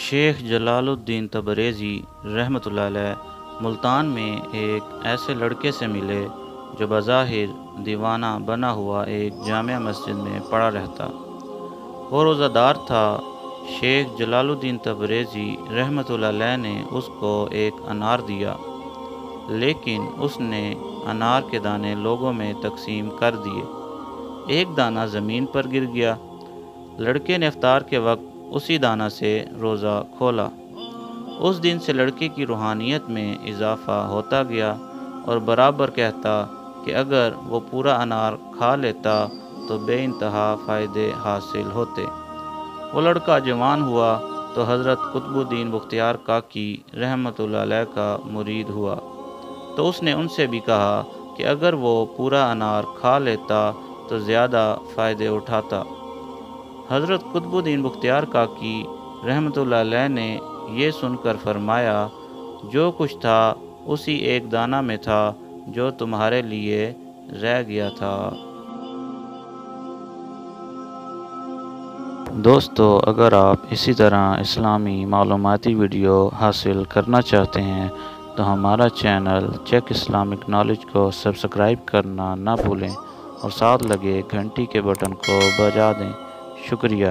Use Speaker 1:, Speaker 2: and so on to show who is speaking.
Speaker 1: شیخ جلال الدین تبریزی رحمۃ اللہ علیہ ملتان میں ایک ایسے لڑکے سے ملے جو بظاہر دیوانہ بنا ہوا ایک جامع مسجد میں پڑا رہتا۔ وہ روزہ دار تھا۔ شیخ جلال الدین تبریزی رحمۃ اللہ علیہ نے اس کو ایک انار دیا، لیکن اس نے انار کے دانے لوگوں میں تقسیم کر دیے۔ ایک دانہ زمین پر گر گیا۔ لڑکے نے افطار کے وقت اسی دانہ سے روزہ کھولا۔ اس دن سے لڑکے کی روحانیت میں اضافہ ہوتا گیا اور برابر کہتا کہ اگر وہ پورا انار کھا لیتا تو بے انتہا فائدے حاصل ہوتے۔ وہ لڑکا جوان ہوا تو حضرت قطب الدین بختیار کاکی رحمۃ اللہ علیہ کا مرید ہوا، تو اس نے ان سے بھی کہا کہ اگر وہ پورا انار کھا لیتا تو زیادہ فائدے اٹھاتا۔ حضرت قطب الدین بختیار کاکی رحمۃ اللہ علیہ نے یہ سن کر فرمایا، جو کچھ تھا اسی ایک دانہ میں تھا جو تمہارے لیے رہ گیا تھا۔ دوستو، اگر آپ اسی طرح اسلامی معلوماتی ویڈیو حاصل کرنا چاہتے ہیں تو ہمارا چینل چیک اسلامک نالج کو سبسکرائب کرنا نہ بھولیں اور ساتھ لگے گھنٹی کے بٹن کو بجا دیں۔ شکریہ۔